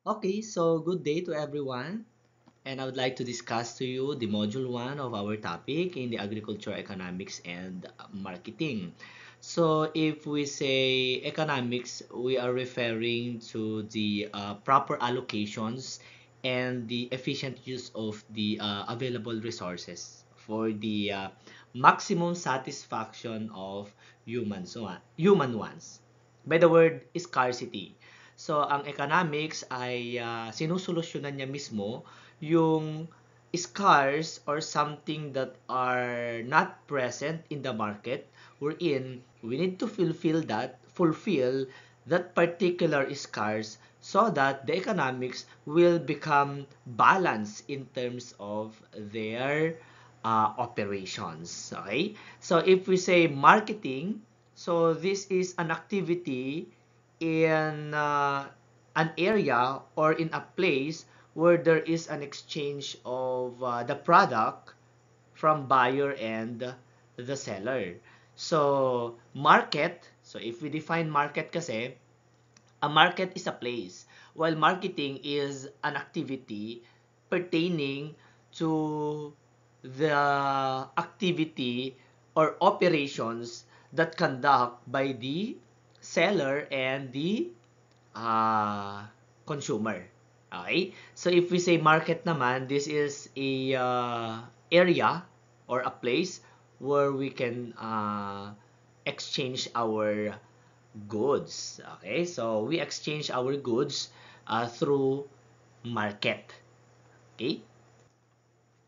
Okay, so good day to everyone. And I would like to discuss to you the module 1 of our topic in the agriculture economics and marketing. So if we say economics, we are referring to the proper allocations and the efficient use of the available resources for the maximum satisfaction of human wants. By the word scarcity. So, ang economics ay sinusolusyonan niya mismo yung scarce or something that are not present in the market wherein we need to fulfill that particular scarce so that the economics will become balanced in terms of their operations. Okay? So if we say marketing, so this is an activity in an area or in a place where there is an exchange of the product from buyer and the seller. So, market, so if we define market kasi, a market is a place, while marketing is an activity pertaining to the activity or operations that conduct by the seller and the uh, consumer. Okay? So if we say market naman, this is a area or a place where we can exchange our goods. Okay? So we exchange our goods through market. Okay?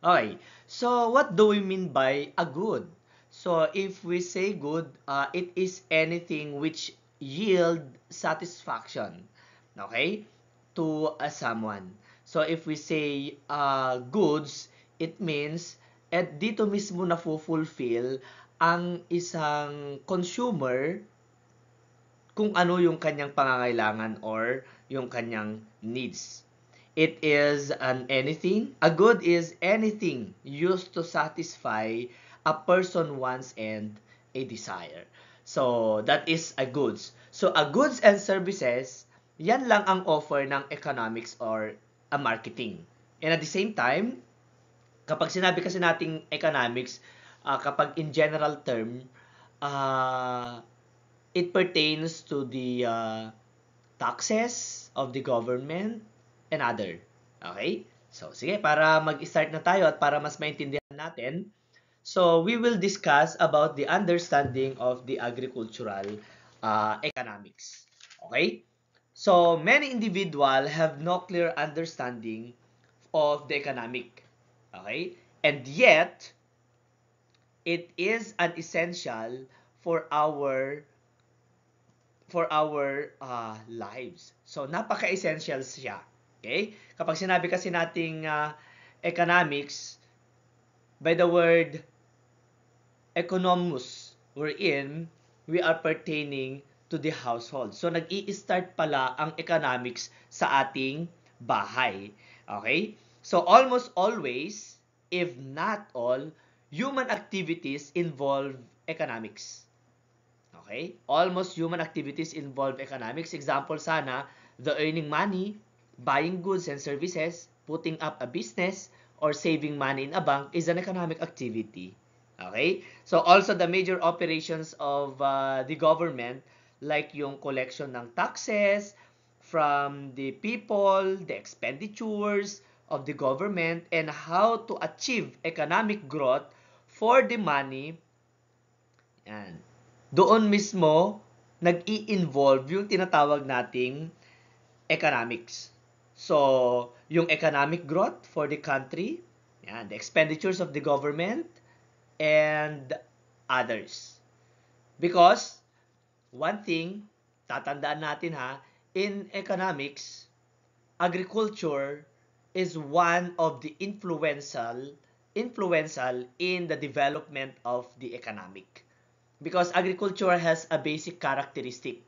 Okay. So what do we mean by a good? So if we say good, it is anything which yield satisfaction, okay, to someone. So if we say goods, it means dito mismo na fulfill ang isang consumer kung ano yung kanyang pangangailangan or yung kanyang needs. It is an anything. A good is anything used to satisfy a person wants and a desire. So, that is a goods. So, a goods and services, yan lang ang offer ng economics or a marketing. And at the same time, kapag sinabi kasi nating economics, kapag in general term, uh, it pertains to the taxes of the government and other. Okay? So, sige, para mag-start na tayo at para mas maintindihan natin, so we will discuss about the understanding of the agricultural economics. Okay? So, many individuals have no clear understanding of the economic. Okay? And yet, it is an essential for our lives. So, napaka-essential siya. Okay? Kapag sinabi kasi nating economics, by the word economus, wherein we are pertaining to the household. So, nag-i-start pala ang economics sa ating bahay. Okay? So, almost always, if not all, human activities involve economics. Okay? Almost human activities involve economics. Example sana, the earning money, buying goods and services, putting up a business, or saving money in a bank is an economic activity. Okay? So also the major operations of the government like yung collection ng taxes from the people, the expenditures of the government, and how to achieve economic growth for the money. Yan. Doon mismo, nag-i-involve yung tinatawag nating economics. So, yung economic growth for the country, yan, the expenditures of the government, and others. Because, one thing, tatandaan natin ha, in economics, agriculture is one of the influential in the development of the economic. Because agriculture has a basic characteristic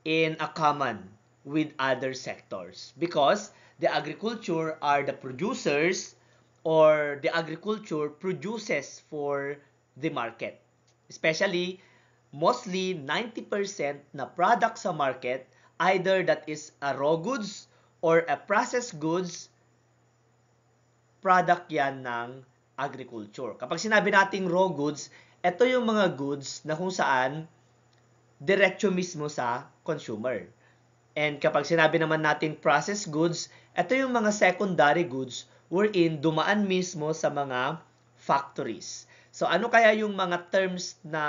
in a common with other sectors. Because the agriculture are the producers or the agriculture produces for the market. Especially, mostly 90% na product sa market, either that is a raw goods or a processed goods, product yan ng agriculture. Kapag sinabi nating raw goods, ito yung mga goods na kung saan diretso mismo sa consumer. And kapag sinabi naman nating processed goods, ito yung mga secondary goods wherein dumaan mismo sa mga factories. So ano kaya yung mga terms na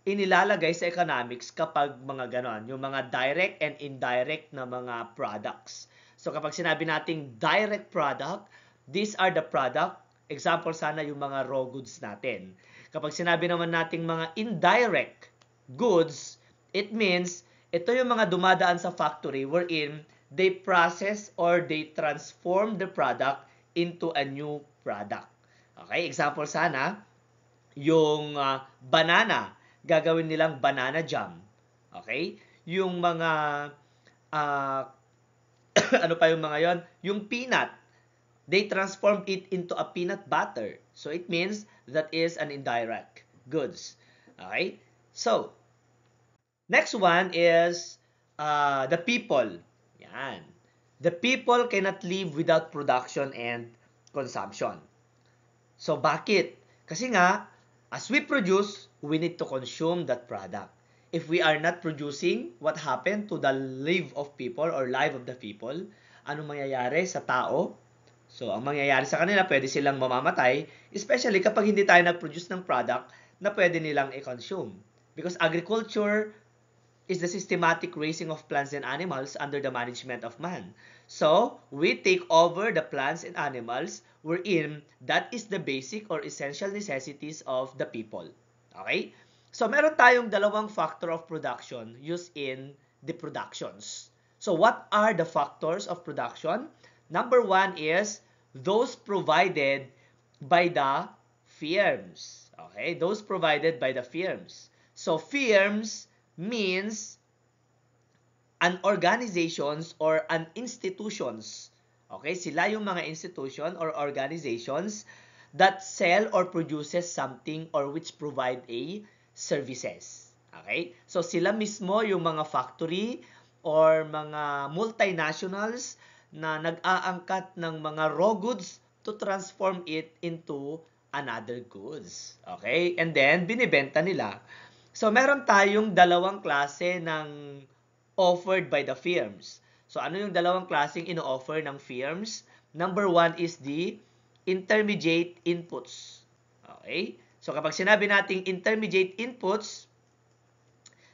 inilalagay sa economics kapag mga ganon, yung mga direct and indirect na mga products. So kapag sinabi nating direct product, these are the product, example sana yung mga raw goods natin. Kapag sinabi naman nating mga indirect goods, it means ito yung mga dumadaan sa factory wherein they process or they transform the product into a new product. Okay, example sana, yung banana, gagawin nilang banana jam. Okay? Yung mga uh, ano pa yung mga yon? Yung peanut, they transform it into a peanut butter. So it means that is an indirect goods. Okay? So, next one is the people. Yan. The people cannot live without production and consumption. So, bakit? Kasi nga, as we produce, we need to consume that product. If we are not producing, what happened to the life of people or life of the people? Ano mangyayari sa tao? So, ang mangyayari sa kanila, pwede silang mamamatay, especially kapag hindi tayo nag-produce ng product na pwede nilang i-consume. Because agriculture is the systematic raising of plants and animals under the management of man. So, we take over the plants and animals wherein that is the basic or essential necessities of the people. Okay? So, meron tayong dalawang factor of production used in the productions. So, what are the factors of production? Number one is those provided by the firms. Okay? Those provided by the firms. So, firms means an organizations or an institutions. Okay? Sila yung mga institution or organizations that sell or produces something or which provide a services. Okay? So sila mismo yung mga factory or mga multinationals na nag-aangkat ng mga raw goods to transform it into another goods. Okay? And then binibenta nila. So meron tayong dalawang klase ng offered by the firms. So ano yung dalawang klaseng ino-offer ng firms? Number one is the intermediate inputs. Okay? So kapag sinabi nating intermediate inputs,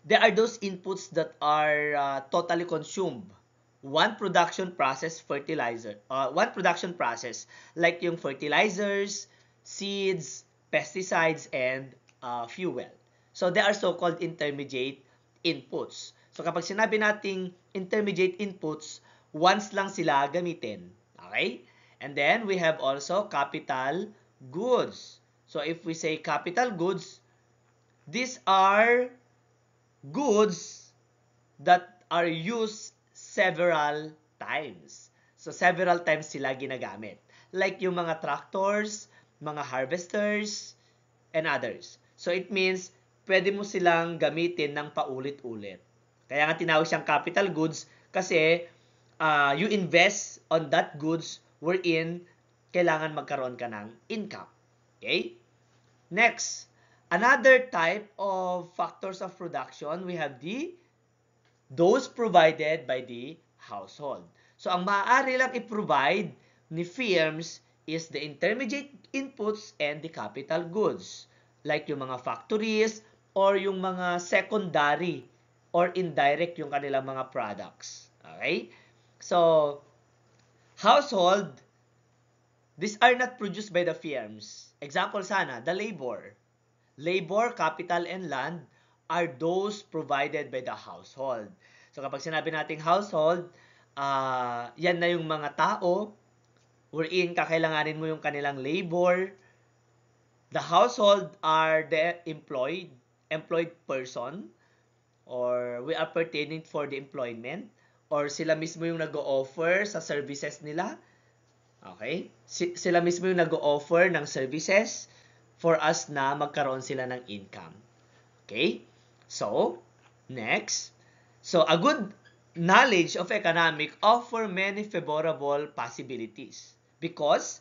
there are those inputs that are totally consumed. One production process like yung fertilizers, seeds, pesticides, and fuel. So they are so-called intermediate inputs. So kapag sinabi nating intermediate inputs, once lang sila gamitin. Okay? And then we have also capital goods. So if we say capital goods, these are goods that are used several times. So several times sila ginagamit. Like yung mga tractors, mga harvesters, and others. So it means pwede mo silang gamitin ng paulit-ulit. Kaya nga tinawag siyang capital goods kasi you invest on that goods wherein kailangan magkaroon ka ng income. Okay? Next, another type of factors of production, we have those provided by the household. So ang maaari lang i-provide ni firms is the intermediate inputs and the capital goods. Like yung mga factories or yung mga secondary or indirect yung kanilang mga products. Okay? So, household, these are not produced by the firms. Example sana, the labor. Labor, capital, and land are those provided by the household. So kapag sinabi nating household, yan na yung mga tao wherein kakailanganin mo yung kanilang labor. The household are the employed person or we are pertaining for the employment or sila mismo yung nag-o-offer sa services nila. Okay? Sila mismo yung nag-o-offer ng services for us na magkaroon sila ng income. Okay? So, next. So, a good knowledge of economic offer many favorable possibilities because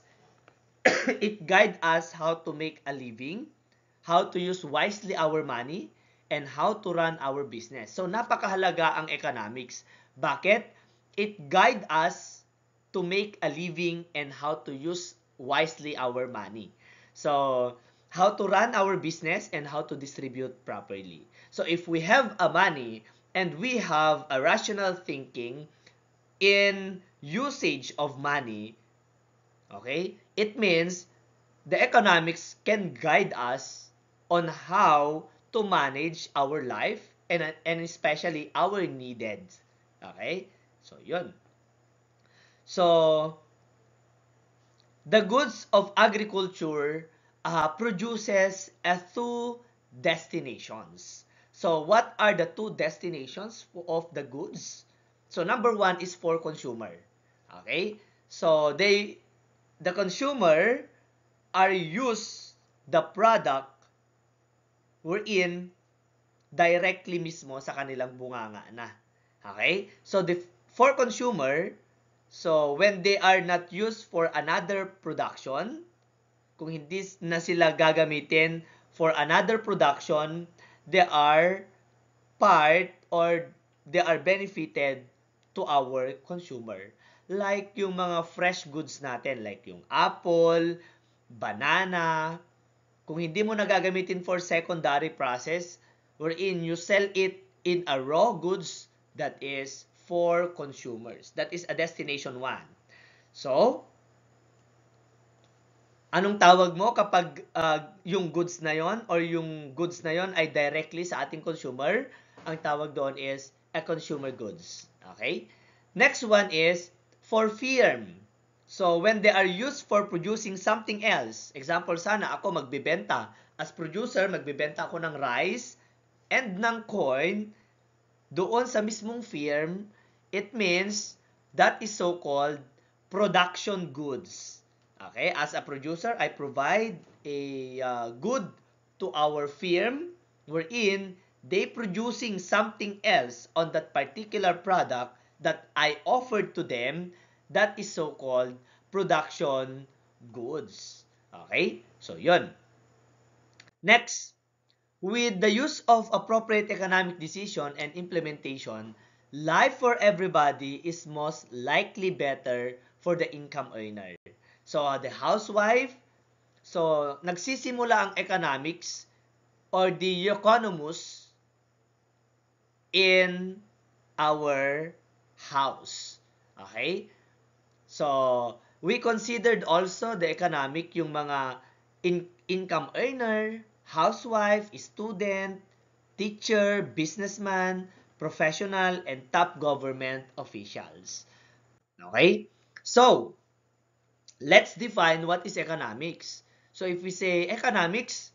it guides us how to make a living, how to use wisely our money, and how to run our business. So napakahalaga ang economics. Bakit? It guides us to make a living and how to use wisely our money. So how to run our business and how to distribute properly. So if we have a money and we have a rational thinking in usage of money, okay, it means the economics can guide us on how to manage our life and especially our needed. Okay? So, yun. So, the goods of agriculture produces two destinations. So, what are the two destinations of the goods? So, number one is for consumer. Okay? So, the consumer are use the product wherein directly mismo sa kanilang bunganga na. Okay? So, for consumer, so when they are not used for another production, kung hindi na sila gagamitin for another production, they are part or they are benefited to our consumer. Like yung mga fresh goods natin, like yung apple, banana, kung hindi mo nagagamitin for secondary process, wherein you sell it in a raw goods that is for consumers. That is a destination 1. So, anong tawag mo kapag yung goods na yon or yung goods na yon ay directly sa ating consumer? Ang tawag doon is a consumer goods. Okay? Next one is for firm. So, when they are used for producing something else, example sana ako magbibenta. As producer, magbibenta ako ng rice and ng coin doon sa mismong firm. It means that is so-called production goods. Okay, as a producer, I provide a good to our firm wherein they producing something else on that particular product that I offered to them. That is so-called production goods. Okay, so yun. Next, with the use of appropriate economic decision and implementation, life for everybody is most likely better for the income earner. So, the housewife, so nagsisimula ang economics or the economus in our house. Okay? So, we considered also the economic yung mga income earner, housewife, student, teacher, businessman, professional, and top government officials. Okay? So, let's define what is economics. So, if we say economics,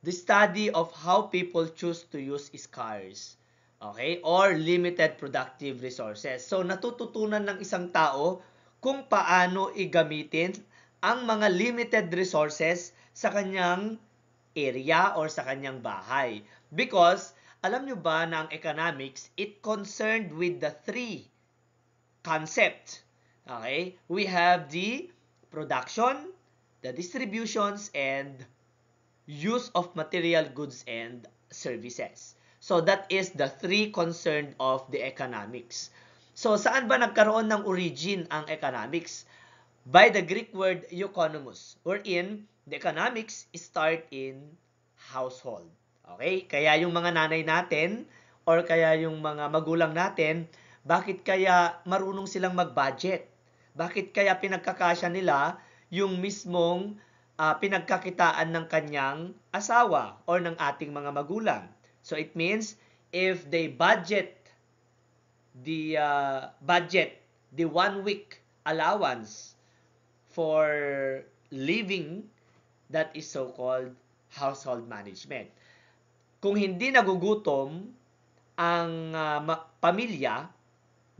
the study of how people choose to use scarce, okay, or limited productive resources. So, natututunan ng isang tao kung paano igamitin ang mga limited resources sa kanyang area or sa kanyang bahay. Because, alam nyo ba na ang economics, it concerned with the three concept. Okay? We have the production, the distributions, and use of material goods and services. So that is the three concern of the economics. So saan ba nagkaroon ng origin ang economics? By the Greek word economos, wherein the economics start in household. Okay? Kaya yung mga nanay natin or kaya yung mga magulang natin, bakit kaya marunong silang mag-budget? Bakit kaya pinagkakasya nila yung mismong pinagkakitaan ng kanyang asawa or ng ating mga magulang? So it means if they budget the 1 week allowance for living, that is so-called household management. Kung hindi nagugutom ang pamilya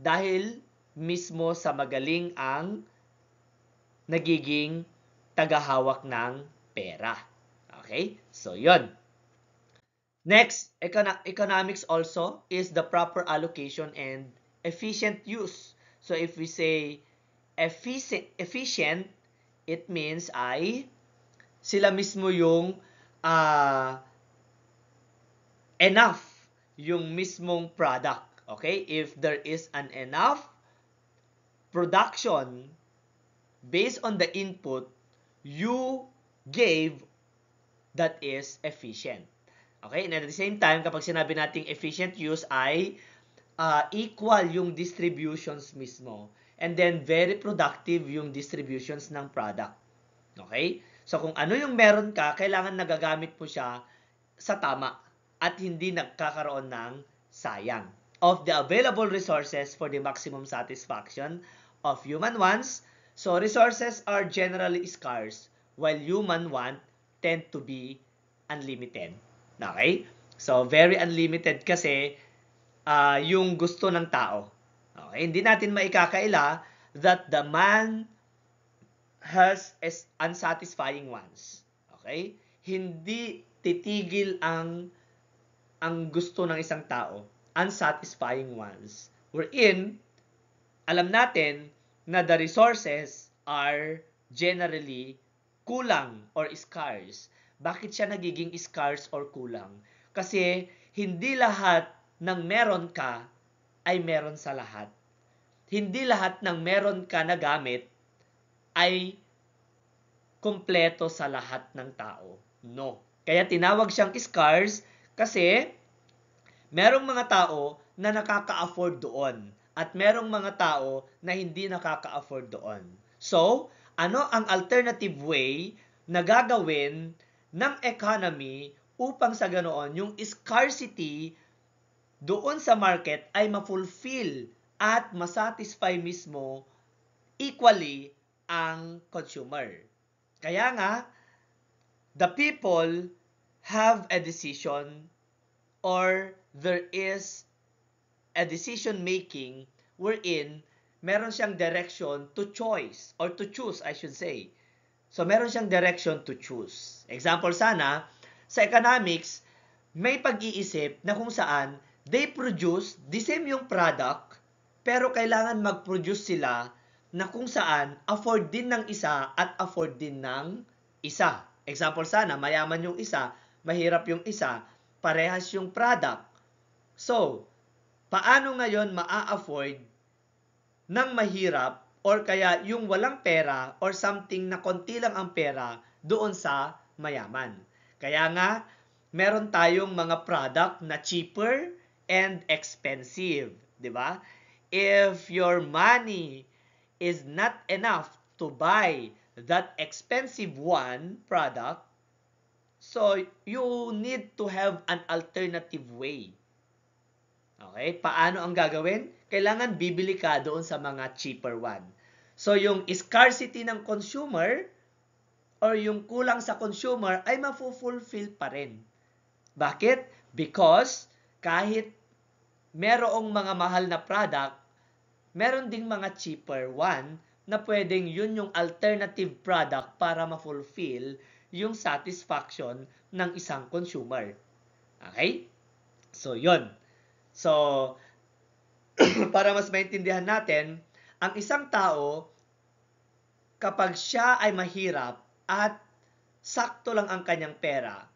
dahil mismo sa magaling ang nagiging tagahawak ng pera. Okay? So, yon. Next, economics also is the proper allocation and efficient use. So if we say efficient, it means ay sila mismo yung uh, enough yung mismong product. Okay? If there is an enough production based on the input you gave, that is efficient. Okay? And at the same time, kapag sinabi nating efficient use ay equal yung distributions mismo. And then, very productive yung distributions ng product. Okay? So, kung ano yung meron ka, kailangan nagagamit mo siya sa tama at hindi nagkakaroon ng sayang. Of the available resources for the maximum satisfaction of human wants, so resources are generally scarce while human want tend to be unlimited. Okay? So, very unlimited kasi yung gusto ng tao. Okay? Hindi natin maikakaila that the man has unsatisfying wants. Okay? Hindi titigil ang gusto ng isang tao, unsatisfying ones. Wherein, alam natin na the resources are generally kulang or scarce. Bakit siya nagiging scarce or kulang? Kasi hindi lahat ng meron ka ay meron sa lahat. Hindi lahat ng meron ka na gamit ay kumpleto sa lahat ng tao. No. Kaya tinawag siyang scarce kasi merong mga tao na nakaka-afford doon at merong mga tao na hindi nakaka-afford doon. So, ano ang alternative way na gagawin ng economy upang sa ganoon yung scarcity doon sa market ay ma-fulfill at masatisfy mismo equally ang consumer. Kaya nga, the people have a decision or there is a decision making wherein meron siyang direction to choice or to choose, I should say. So meron siyang direction to choose. Example sana, sa economics, may pag-iisip na kung saan they produce the same yung product pero kailangan mag-produce sila na kung saan afford din ng isa at afford din ng isa. Example sana, mayaman yung isa, mahirap yung isa, parehas yung product. So, paano ngayon maa-afford ng mahirap or kaya yung walang pera or something na konti lang ang pera doon sa mayaman? Kaya nga, meron tayong mga product na cheaper and expensive, di ba? If your money is not enough to buy that expensive one product, so you need to have an alternative way. Okay? Paano ang gagawin? Kailangan bibili ka doon sa mga cheaper one. So yung scarcity ng consumer or yung kulang sa consumer ay mafulfill pa rin. Bakit? Because kahit merong mga mahal na product, meron ding mga cheaper one na pwedeng yun yung alternative product para ma-fulfill yung satisfaction ng isang consumer. Okay? So, yun. So, para mas maintindihan natin, ang isang tao, kapag siya ay mahirap at sakto lang ang kanyang pera,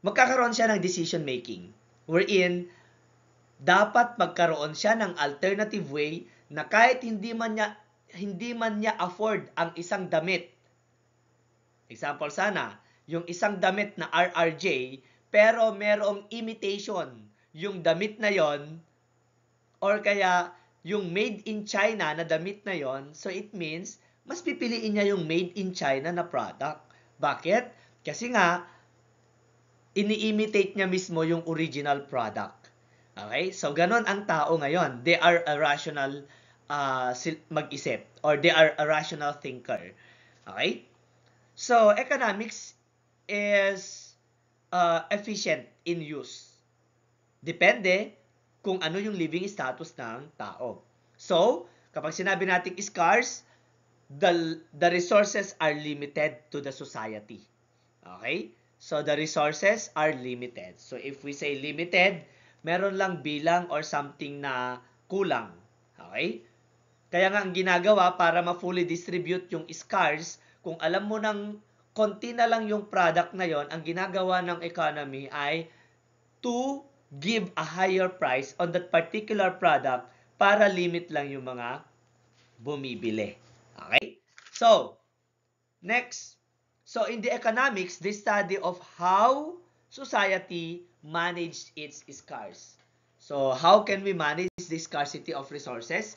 magkakaroon siya ng decision making. Wherein, dapat magkaroon siya ng alternative way na kahit hindi man niya afford ang isang damit. Example sana, yung isang damit na RRJ pero merong imitation yung damit na yon or kaya yung made in China na damit na yon, so it means mas pipiliin niya yung made in China na product. Bakit? Kasi nga ini-imitate niya mismo yung original product. Okay? So, ganon ang tao ngayon. They are a rational mag-isip or they are a rational thinker. Okay? So, economics is efficient in use. Depende kung ano yung living status ng tao. So, kapag sinabi natin scarce, the resources are limited to the society. Okay? So, the resources are limited. So, if we say limited, meron lang bilang or something na kulang. Okay? Kaya nga ang ginagawa para ma-fully distribute yung scarce, kung alam mo ng konti na lang yung product na yon, ang ginagawa ng economy ay to give a higher price on that particular product para limit lang yung mga bumibili. Okay? So, next. So, in the economics, the study of how society managed its scarce. So, how can we manage the scarcity of resources?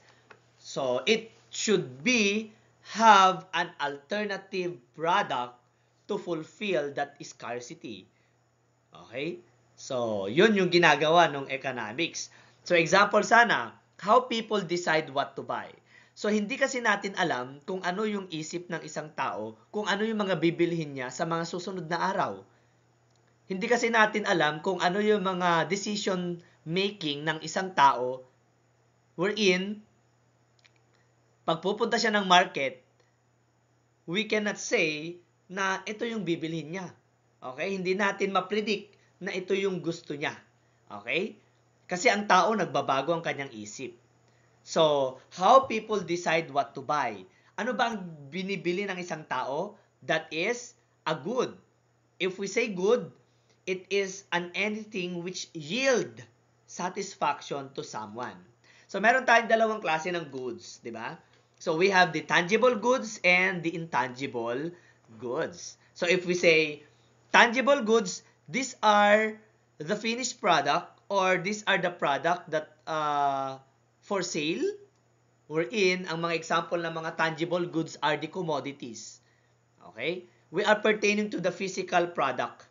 So, it should be have an alternative product to fulfill that scarcity. Okay? So, yun yung ginagawa ng economics. So, example sana, how people decide what to buy. So, hindi kasi natin alam kung ano yung isip ng isang tao, kung ano yung mga bibilhin niya sa mga susunod na araw. Hindi kasi natin alam kung ano yung mga decision making ng isang tao wherein pag pupunta siya ng market, we cannot say na ito yung bibilhin niya. Okay? Hindi natin ma-predict na ito yung gusto niya. Okay? Kasi ang tao nagbabago ang kanyang isip. So, how people decide what to buy? Ano ba ang binibili ng isang tao? That is a good. If we say good, it is an anything which yield satisfaction to someone. So, meron tayong dalawang klase ng goods, di ba? So, we have the tangible goods and the intangible goods. So, if we say tangible goods, these are the finished product or these are the product that for sale, wherein ang mga example ng mga tangible goods are the commodities. Okay? We are pertaining to the physical product,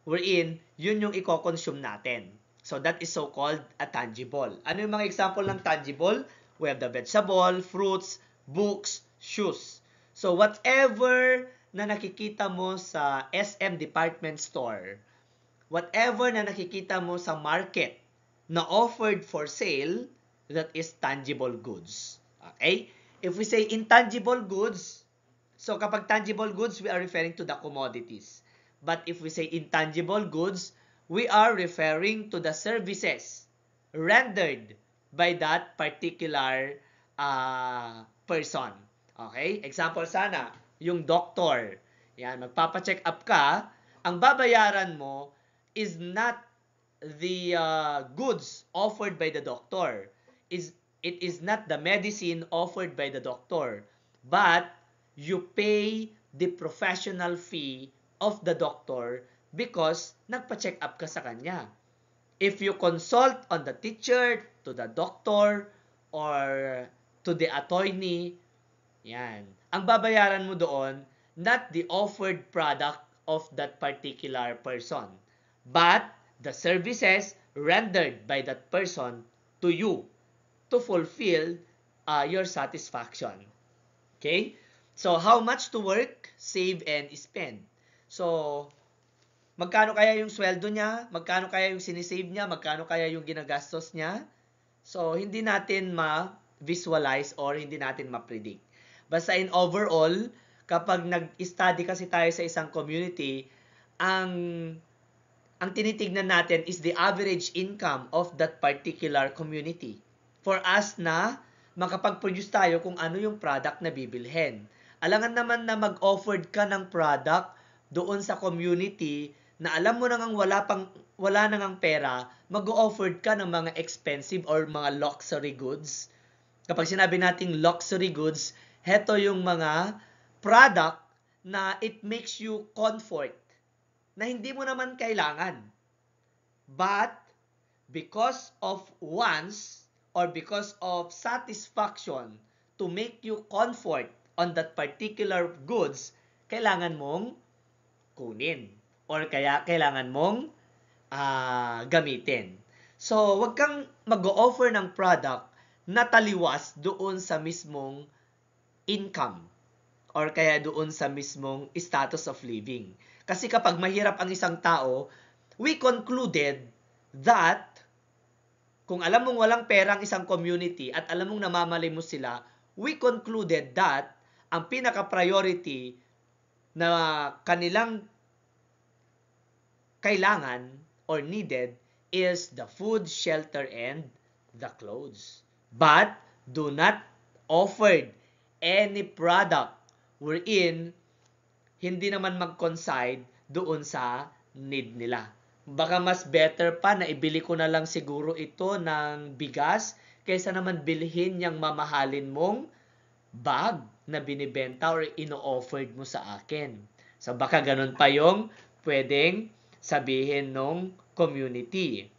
wherein yun yung i-consume natin. So that is so-called a tangible. Ano yung mga example ng tangible? We have the vegetable, fruits, books, shoes. So whatever na nakikita mo sa SM department store, whatever na nakikita mo sa market na offered for sale, that is tangible goods. Okay? If we say intangible goods, so kapag tangible goods, we are referring to the commodities. But if we say intangible goods, we are referring to the services rendered by that particular person. Okay? Example sana, yung doctor. Yan, magpapacheck up ka, ang babayaran mo is not the goods offered by the doctor. It is not the medicine offered by the doctor, but you pay the professional fee of the doctor because nagpa-check up ka sa kanya. If you consult on the teacher, to the doctor, or to the attorney, yan. Ang babayaran mo doon, not the offered product of that particular person, but the services rendered by that person to you to fulfill your satisfaction. Okay? So, how much to work, save, and spend? So, magkano kaya yung sweldo niya? Magkano kaya yung sinisave niya? Magkano kaya yung ginagastos niya? So, hindi natin ma-visualize or hindi natin ma-predict. Basta in overall, kapag nag-study kasi tayo sa isang community, ang tinitignan natin is the average income of that particular community. For us na makapag-produce tayo kung ano yung product na bibilhin. Alangan naman na mag-offered ka ng product doon sa community na alam mo nang wala nang pera, mag-offered ka ng mga expensive or mga luxury goods. Kapag sinabi nating luxury goods, heto yung mga product na it makes you comfort na hindi mo naman kailangan. But because of wants or because of satisfaction to make you comfort on that particular goods, kailangan mong kunin or kaya kailangan mong gamitin. So, wag kang mag-o-offer ng product na taliwas doon sa mismong income or kaya doon sa mismong status of living. Kasi kapag mahirap ang isang tao, we concluded that kung alam mong walang pera ang isang community at alam mong namamalimos sila, we concluded that ang pinaka-priority na kanilang kailangan or needed is the food, shelter, and the clothes. But do not offer any product wherein hindi naman mag-coincide doon sa need nila. Baka mas better pa na ibili ko na lang siguro ito ng bigas kaysa naman bilhin yung mamahalin mong bag na binibenta or ino-offered mo sa akin. So baka ganun pa yung pwedeng sabihin nung community.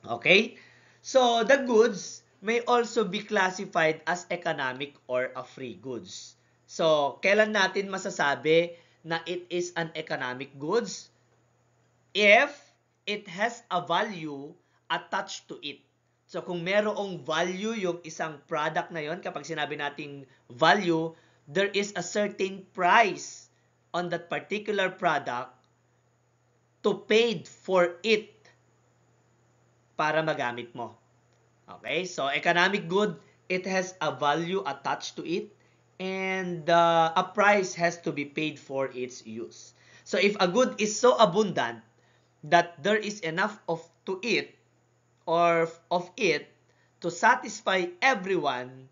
Okay? So the goods may also be classified as economic or a free goods. So kailan natin masasabi na it is an economic goods? If it has a value attached to it. So kung merong value yung isang product na yon, kapag sinabi nating value, there is a certain price on that particular product to paid for it para magamit mo. Okay? So economic good, it has a value attached to it and a price has to be paid for its use. So if a good is so abundant that there is enough to it or of it to satisfy everyone,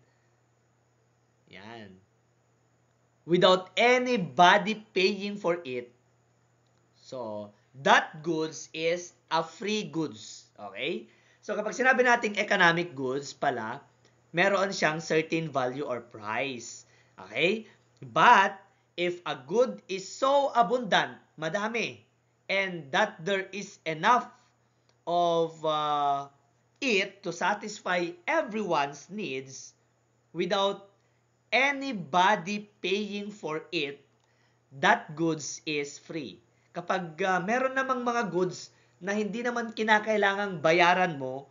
yan, without anybody paying for it, so that goods is a free goods. Okay? So kapag sinabi nating economic goods pala, meron siyang certain value or price. Okay? But if a good is so abundant, madami, and that there is enough of it to satisfy everyone's needs without anybody paying for it, that goods is free. Kapag meron namang mga goods na hindi naman kinakailangang bayaran mo,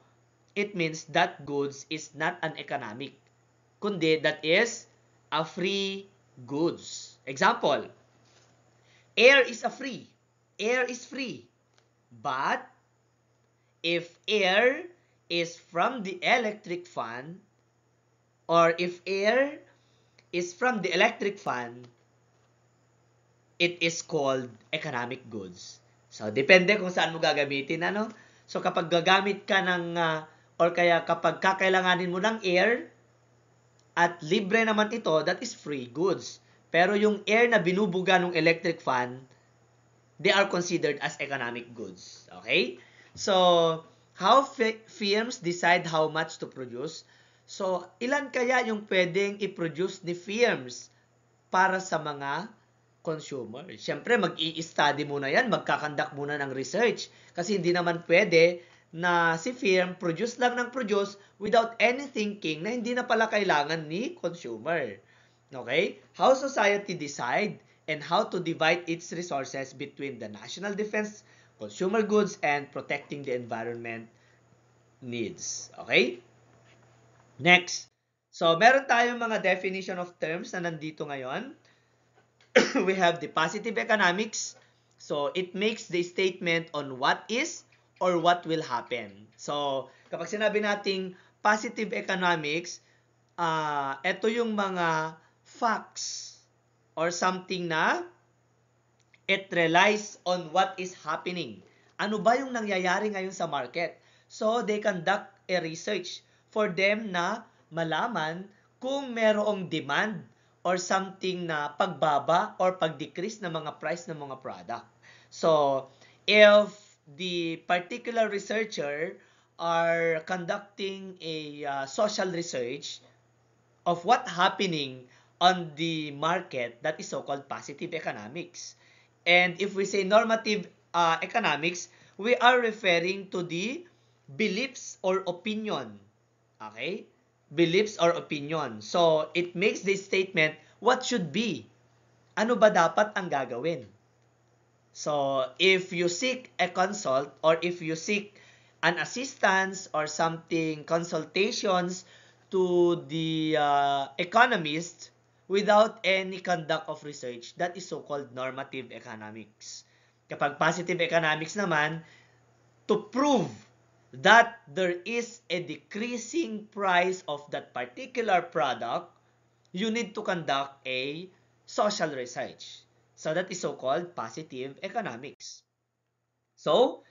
it means that goods is not an economic, kundi that is a free goods. Example, air is a free. Air is free. But if air is from the electric fan, or if air is from the electric fan, it is called economic goods. So, depende kung saan mo gagamitin, ano? So, kapag gagamit ka ng, or kaya kapag kakailanganin mo ng air, at libre naman ito, that is free goods. Pero yung air na binubuga ng electric fan, they are considered as economic goods. Okay? So, how firms decide how much to produce? So, ilan kaya yung pwedeng i-produce ni firms para sa mga consumer? Siyempre, mag-i-study muna yan, magkakandak muna ng research. Kasi hindi naman pwede na si firm produce lang ng produce without any thinking na hindi na pala kailangan ni consumer. Okay? How society decide and how to divide its resources between the national defense, consumer goods, and protecting the environment needs. Okay? Next. So, meron tayong mga definition of terms na nandito ngayon. We have the positive economics. So, it makes the statement on what is or what will happen. So, kapag sinabi nating positive economics, ito yung mga facts or something na it relies on what is happening. Ano ba yung nangyayari ngayon sa market? So, they conduct a research for them na malaman kung merong demand or something na pagbaba or pag-decrease ng mga price ng mga product. So, if the particular researcher are conducting a social research of what happening on the market, that is so-called positive economics. And if we say normative economics, we are referring to the beliefs or opinion. Okay? Beliefs or opinion. So, it makes this statement, what should be? Ano ba dapat ang gagawin? So, if you seek a consult or if you seek an assistance or something, consultations to the economist without any conduct of research, that is so-called normative economics. Kapag positive economics naman, to prove that there is a decreasing price of that particular product, you need to conduct a social research. So that is so-called positive economics. So,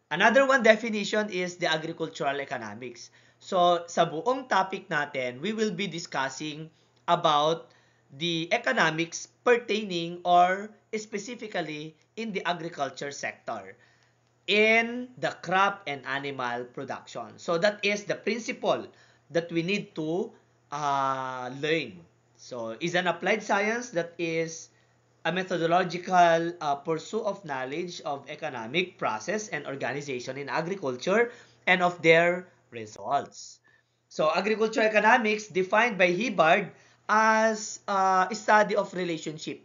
another one definition is the agricultural economics. So, sa buong topic natin, we will be discussing about the economics pertaining or specifically in the agriculture sector in the crop and animal production. So, that is the principle that we need to learn. So, is an applied science that is a methodological pursuit of knowledge of economic process and organization in agriculture and of their results. So, agricultural economics defined by Hibbard as a study of relationship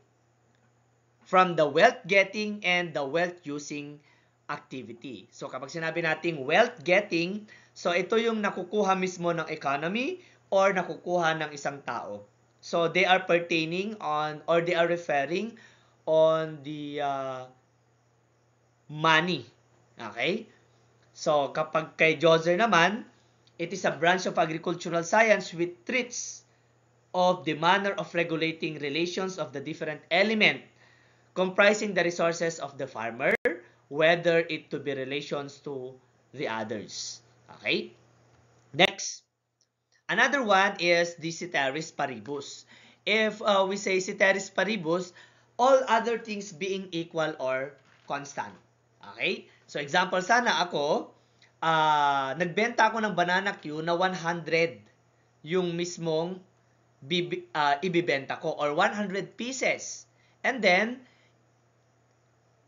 from the wealth-getting and the wealth-using activity. So, kapag sinabi nating wealth-getting, so ito yung nakukuha mismo ng economy or nakukuha ng isang tao. So, they are pertaining on or they are referring on the money. Okay? So, kapag kay Joser naman, it is a branch of agricultural science which treats of the manner of regulating relations of the different element comprising the resources of the farmer, whether it to be relations to the others. Okay? Next. Another one is the ceteris paribus. If we say ceteris paribus, all other things being equal or constant. Okay? So example sana ako, nagbenta ako ng banana Q na 100 yung mismong ibibenta ko or 100 pieces. And then,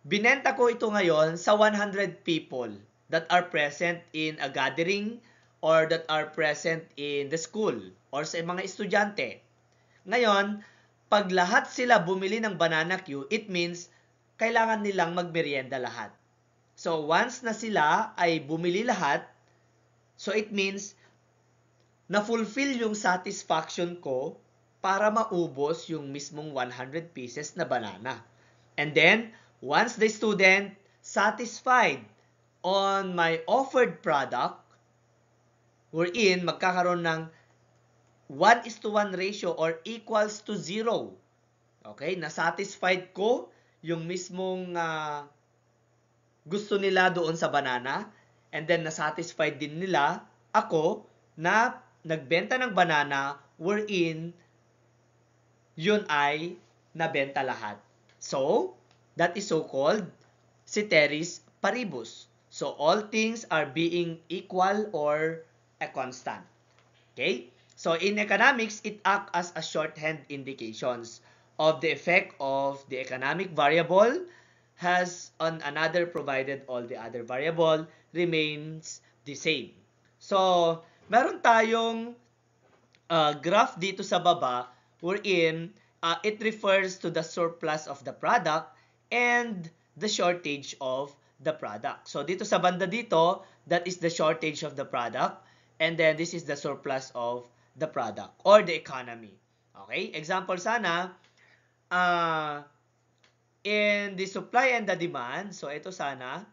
binenta ko ito ngayon sa 100 people that are present in a gathering or that are present in the school or sa mga estudyante. Ngayon, pag lahat sila bumili ng banana Q, it means kailangan nilang magmerienda lahat. So, once na sila ay bumili lahat, so it means na-fulfill yung satisfaction ko para maubos yung mismong 100 pieces na banana. And then, once the student satisfied on my offered product, wherein magkakaroon ng 1:1 ratio or equals to 0. Okay? Na-satisfied ko yung mismong gusto nila doon sa banana. And then, na-satisfied din nila ako na nagbenta ng banana wherein yun ay nabenta lahat. So, that is so-called ceteris paribus. So, all things are being equal or a constant. Okay? So, in economics, it acts as a shorthand indications of the effect of the economic variable has on another provided all the other variable remains the same. So, meron tayong graph dito sa baba wherein it refers to the surplus of the product and the shortage of the product. So, dito sa banda dito, that is the shortage of the product. And then, this is the surplus of the product or the economy. Okay? Example sana, in the supply and the demand, so ito sana,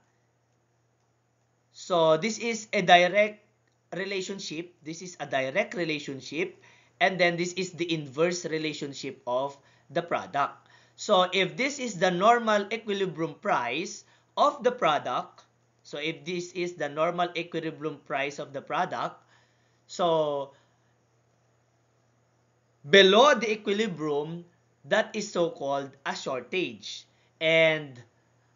so this is a direct relationship. This is a direct relationship. And then, this is the inverse relationship of the product. So, if this is the normal equilibrium price of the product, so if this is the normal equilibrium price of the product, so below the equilibrium, that is so-called a shortage. And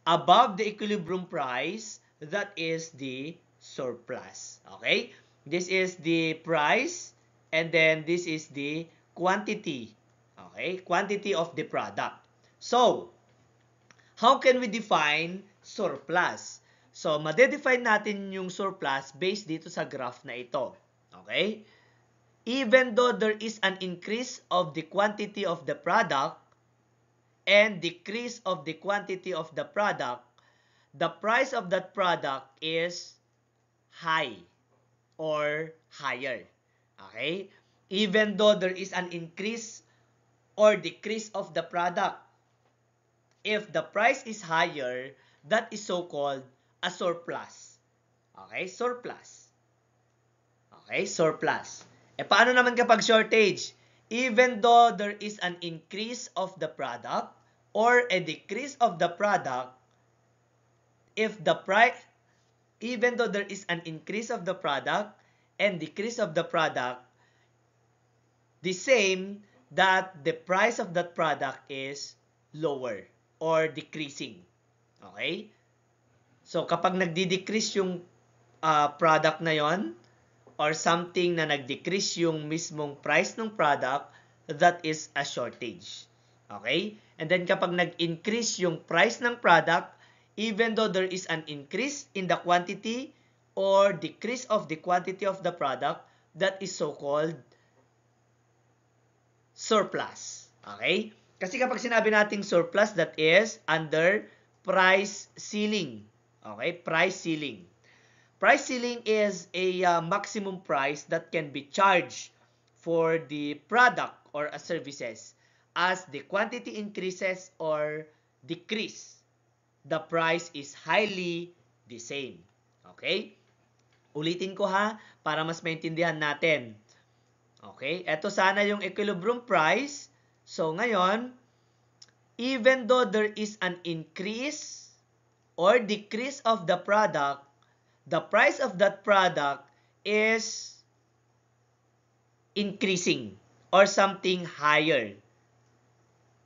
above the equilibrium price, that is the surplus. Okay? This is the price and then this is the quantity. Okay? Quantity of the product. So, how can we define surplus? So, madedefine natin yung surplus based dito sa graph na ito. Okay? Even though there is an increase of the quantity of the product and decrease of the quantity of the product, the price of that product is high or higher. Okay? Even though there is an increase or decrease of the product, if the price is higher, that is so-called a surplus. Okay? Surplus. Okay? Surplus. Paano naman kapag shortage? Even though there is an increase of the product or a decrease of the product, if the price, even though there is an increase of the product and decrease of the product, the same that the price of that product is lower or decreasing. Okay? So kapag nagdi-decrease yung product na yon or something na nag-decrease yung mismong price ng product, that is a shortage. Okay? And then kapag nag-increase yung price ng product, even though there is an increase in the quantity or decrease of the quantity of the product, that is so-called surplus. Okay? Kasi kapag sinabi nating surplus, that is under price ceiling. Okay? Price ceiling. Price ceiling is a maximum price that can be charged for the product or services. As the quantity increases or decrease, the price is highly the same. Okay? Ulitin ko ha, para mas maintindihan natin. Okay? Ito sana yung equilibrium price. So, ngayon, even though there is an increase or decrease of the product, the price of that product is increasing or something higher.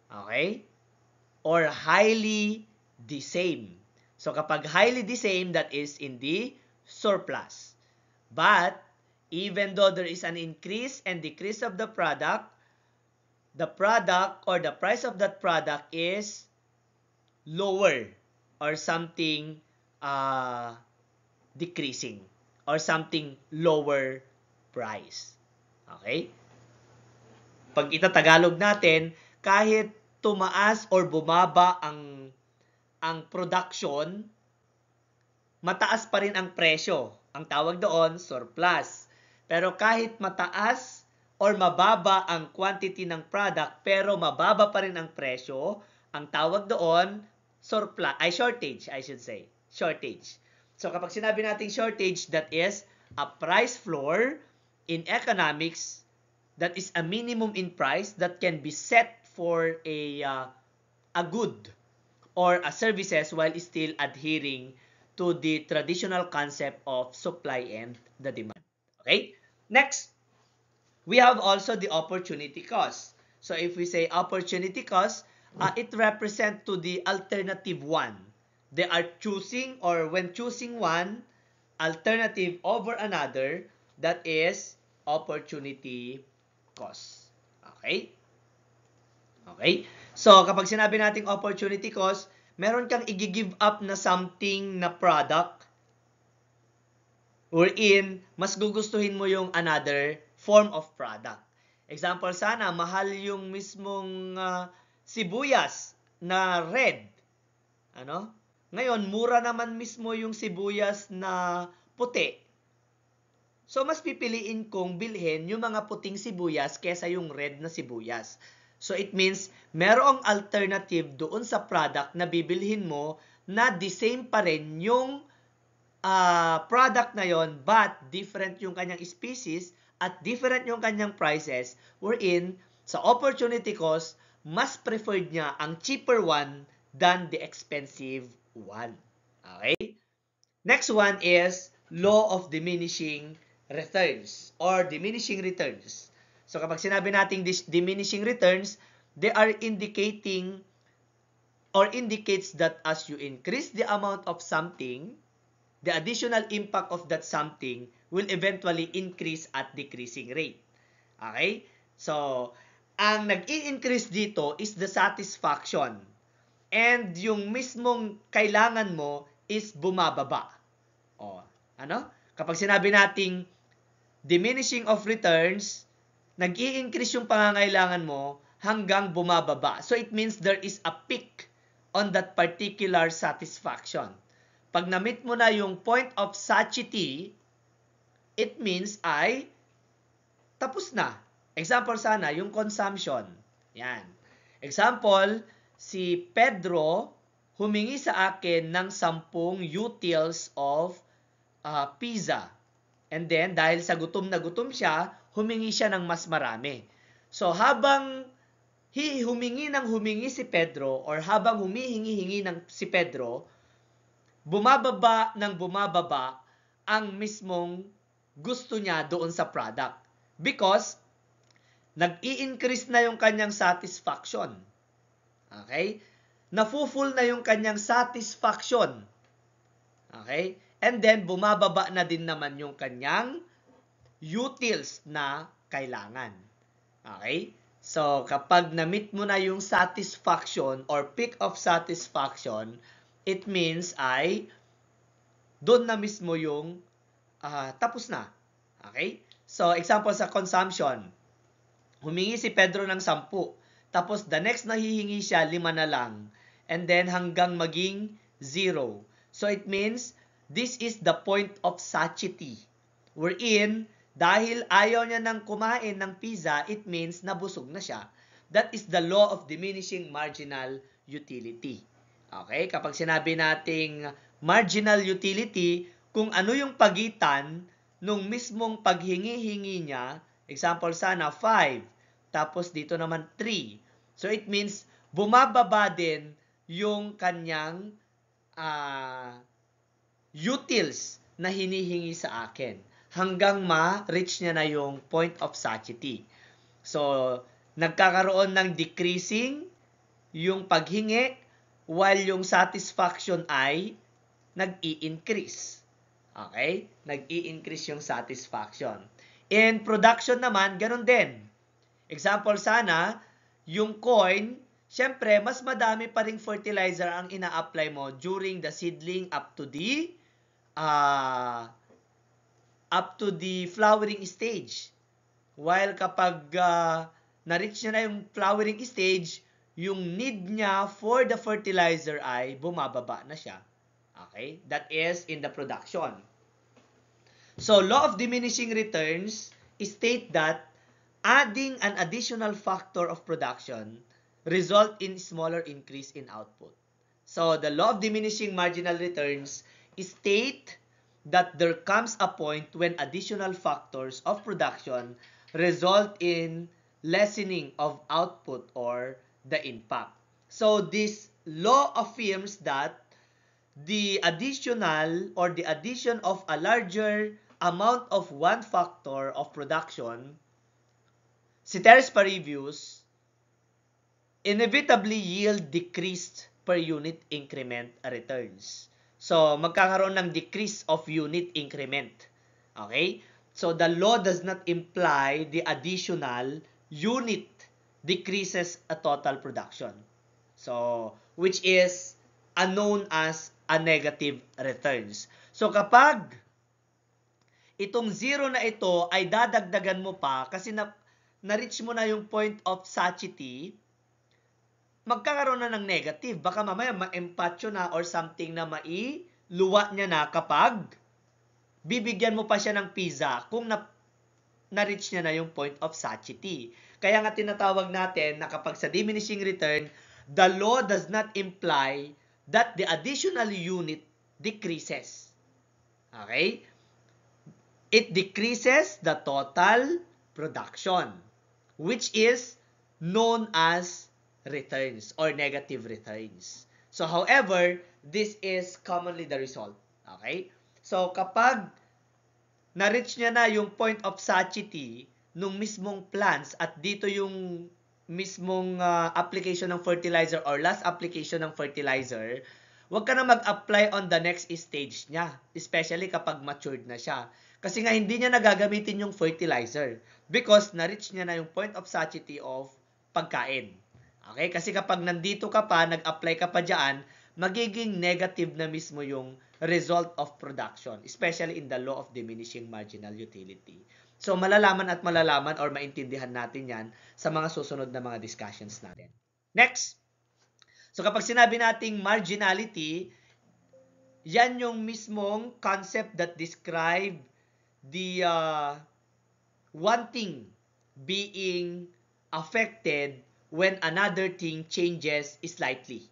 Okay? Or highly the same. So, kapag highly the same, that is in the surplus. But, even though there is an increase and decrease of the product or the price of that product is lower or something decreasing or something lower price. Okay? Pag itatagalog natin, kahit tumaas or bumaba ang production, mataas pa rin ang presyo. Ang tawag doon, surplus. Pero kahit mataas or mababa ang quantity ng product, pero mababa pa rin ang presyo, ang tawag doon, shortage, I should say. Shortage. So kapag sinabi nating shortage, that is a price floor in economics that is a minimum in price that can be set for a good or a services while still adhering to the traditional concept of supply and the demand. Okay? Next, we have also the opportunity cost. So if we say opportunity cost, it represents to the alternative one. They are choosing, or when choosing one alternative over another, that is opportunity cost. Okay? Okay? So kapag sinabi nating opportunity cost, meron kang i-give up na something na product wherein mas gugustuhin mo yung another form of product. Example sana, mahal yung mismong sibuyas na red. Ano? Ngayon, mura naman mismo yung sibuyas na puti. So, mas pipiliin kong bilhin yung mga puting sibuyas kesa yung red na sibuyas. So, it means, merong alternative doon sa product na bibilhin mo na the same pa rin yung product na yon, but different yung kanyang species at different yung kanyang prices, wherein sa opportunity cost, mas preferred niya ang cheaper one than the expensive one. Okay? Next one is law of diminishing returns or diminishing returns. So kapag sinabi nating diminishing returns, they are indicating or indicates that as you increase the amount of something, the additional impact of that something will eventually increase at decreasing rate. Okay? So, ang nag-i-increase dito is the satisfaction. And yung mismong kailangan mo is bumababa. O, ano? Kapag sinabi nating diminishing of returns, nag-i-increase yung pangangailangan mo hanggang bumababa. So, it means there is a peak on that particular satisfaction. Pag na-meet mo na yung point of satiety, it means ay tapos na. Example sana, yung consumption. Yan. Example, si Pedro humingi sa akin ng 10 utils of pizza. And then, dahil sa gutom na gutom siya, humingi siya ng mas marami. So, habang humingi si Pedro or habang humihingi-hingi si Pedro, bumababa ng bumababa ang mismong gusto niya doon sa product. Because, nag-i-increase na yung kanyang satisfaction. Okay? Nafu-full na yung kanyang satisfaction. Okay? And then, bumababa na din naman yung kanyang utils na kailangan. Okay? So, kapag na-meet mo na yung satisfaction or peak of satisfaction, it means ay doon na mismo yung tapos na. Okay? So, example sa consumption. Humingi si Pedro ng 10. Tapos, the next na hihingi siya, 5 na lang. And then, hanggang maging 0. So, it means, this is the point of satiety. Wherein, dahil ayaw niya nang kumain ng pizza, it means nabusog na siya. That is the law of diminishing marginal utility. Okay? Kapag sinabi nating marginal utility, kung ano yung pagitan nung mismong paghingi-hingi niya, example sana 5, tapos dito naman 3. So it means bumababa din yung kanyang utils na hinihingi sa akin hanggang ma-reach niya na yung point of satiety. So, nagkakaroon ng decreasing yung paghingi while yung satisfaction ay nag-i-increase. Okay? Nag-i-increase yung satisfaction. In production naman, ganun din. Example sana, yung coin, syempre, mas madami pa ring fertilizer ang ina-apply mo during the seedling up to the flowering stage. While kapag na-reach niya na yung flowering stage, yung need niya for the fertilizer ay bumababa na siya. Okay? That is in the production. So, law of diminishing returns state that adding an additional factor of production result in smaller increase in output. So, the law of diminishing marginal returns state that there comes a point when additional factors of production result in lessening of output or the impact. So, this law affirms that the additional or the addition of a larger amount of one factor of production, ceteris paribus, inevitably yield decreased per unit increment returns. So, magkakaroon ng decrease of unit increment. Okay? So, the law does not imply the additional unit decreases a total production. So, which is known as a negative returns. So, kapag itong 0 na ito ay dadagdagan mo pa kasi na-reach mo na yung point of satiety, magkakaroon na ng negative. Baka mamaya ma-empatcho na or something na mailuwa niya na kapag bibigyan mo pa siya ng pizza kung na-reach niya na yung point of satiety. Kaya nga tinatawag natin na kapag sa diminishing return, the law does not imply that the additional unit decreases. Okay? It decreases the total production, which is known as returns or negative returns. So, however, this is commonly the result. Okay? So, kapag na-reach niya na yung point of satiety nung mismong plants at dito yung mismong application ng fertilizer or last application ng fertilizer, huwag ka na mag-apply on the next stage niya, especially kapag matured na siya. Kasi nga hindi niya nagagamitin yung fertilizer because na-reach niya na yung point of satiety of pagkain. Okay? Kasi kapag nandito ka pa, nag-apply ka pa dyan, magiging negative na mismo yung result of production, especially in the law of diminishing marginal utility. So, malalaman at malalaman or maintindihan natin yan sa mga susunod na mga discussions natin. Next! So, kapag sinabi nating marginality, yan yung mismong concept that describe the one thing being affected when another thing changes slightly.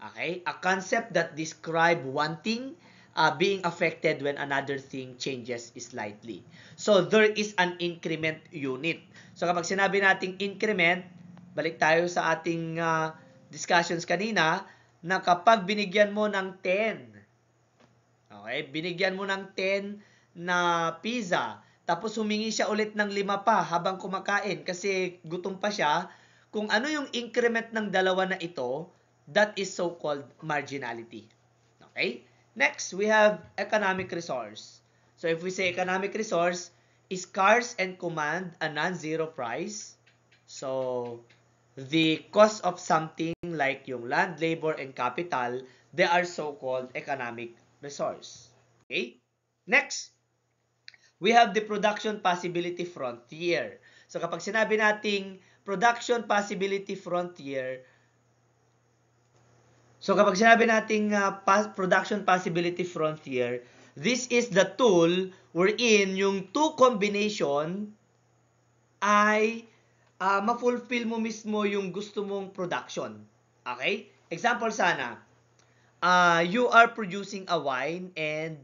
Okay? A concept that describe one thing being affected when another thing changes slightly. So, there is an increment unit. So, kapag sinabi nating increment, balik tayo sa ating discussions kanina, na kapag binigyan mo ng 10 Okay? Binigyan mo ng 10 na pizza. Tapos humingi siya ulit ng 5 pa habang kumakain kasi gutom pa siya. Kung ano yung increment ng dalawa na ito, that is so-called marginality. Okay? Next, we have economic resource. So if we say economic resource, scarce and command a non-zero price. So the cost of something like yung land, labor, and capital, they are so-called economic resource. Okay? Next, we have the production possibility frontier. So kapag sinabi nating production possibility frontier, production possibility frontier, this is the tool wherein yung two combination ay ma-fulfill mo mismo yung gusto mong production. Okay? Example sana, you are producing a wine and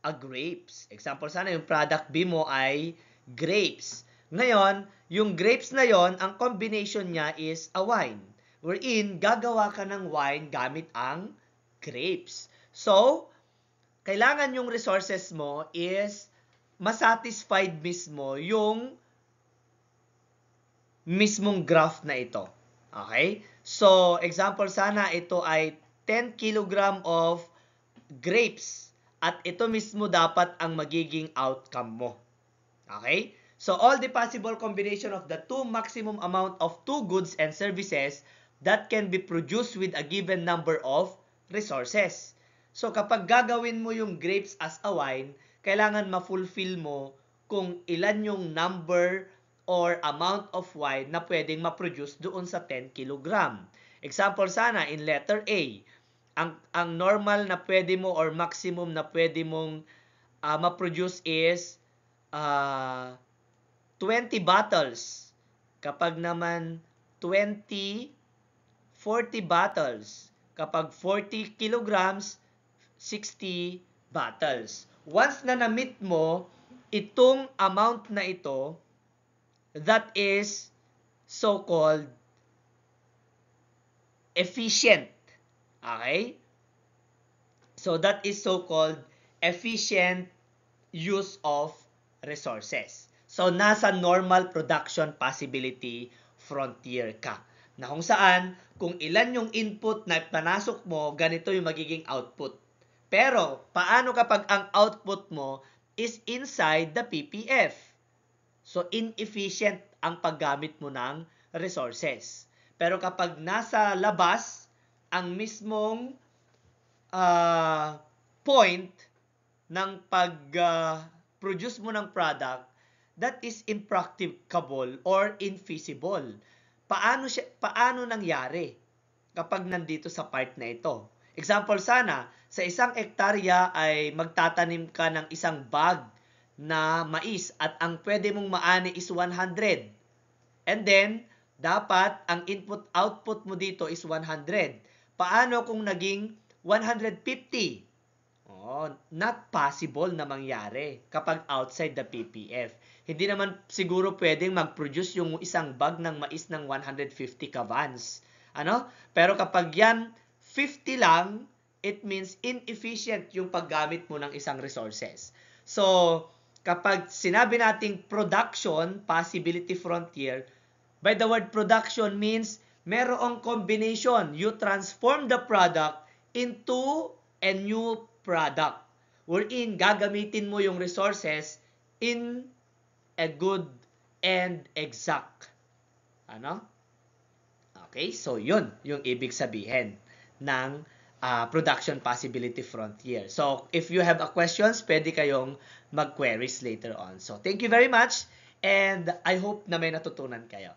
a grapes. Example sana, yung product B mo ay grapes. Ngayon, yung grapes na yon, ang combination niya is a wine. Wherein, gagawa ka ng wine gamit ang grapes. So, kailangan yung resources mo is masatisfied mismo yung mismong graph na ito. Okay? So, example sana, ito ay 10 kg of grapes. At ito mismo dapat ang magiging outcome mo. Okay? So, all the possible combination of the two maximum amount of two goods and services that can be produced with a given number of resources. So, kapag gagawin mo yung grapes as a wine, kailangan ma-fulfill mo kung ilan yung number or amount of wine na pwedeng ma-produce doon sa 10 kg. Example sana, in letter A, ang normal na pwede mo or maximum na pwede mong ma-produce is 20 bottles. Kapag naman 20, 40 bottles. Kapag 40 kilograms, 60 bottles. Once na na-meet mo itong amount na ito, that is so-called efficient. Okay? So that is so-called efficient use of resources. So nasa normal production possibility frontier ka. Na kung saan, kung ilan yung input na panasok mo, ganito yung magiging output. Pero, paano kapag ang output mo is inside the PPF? So, inefficient ang paggamit mo ng resources. Pero kapag nasa labas, ang mismong point ng pag-produce mo ng product, that is impracticable or infeasible. Paano nangyari kapag nandito sa part na ito? Example sana, sa isang hektarya ay magtatanim ka ng isang bag na mais at ang pwede mong maani is 100. And then, dapat ang input-output mo dito is 100. Paano kung naging 150? Not possible na mangyari kapag outside the PPF. Hindi naman siguro pwedeng mag-produce yung isang bag ng mais ng 150 kavans. Pero kapag yan 50 lang, it means inefficient yung paggamit mo ng isang resources. So, kapag sinabi nating production, possibility frontier, by the word production means merong combination. You transform the product into a new product. Wherein gagamitin mo yung resources in a good and exact. Okay, so yun yung ibig sabihin ng production possibility frontier. So, if you have a questions, pwede kayong mag-queries later on. So, thank you very much and I hope na may natutunan kayo.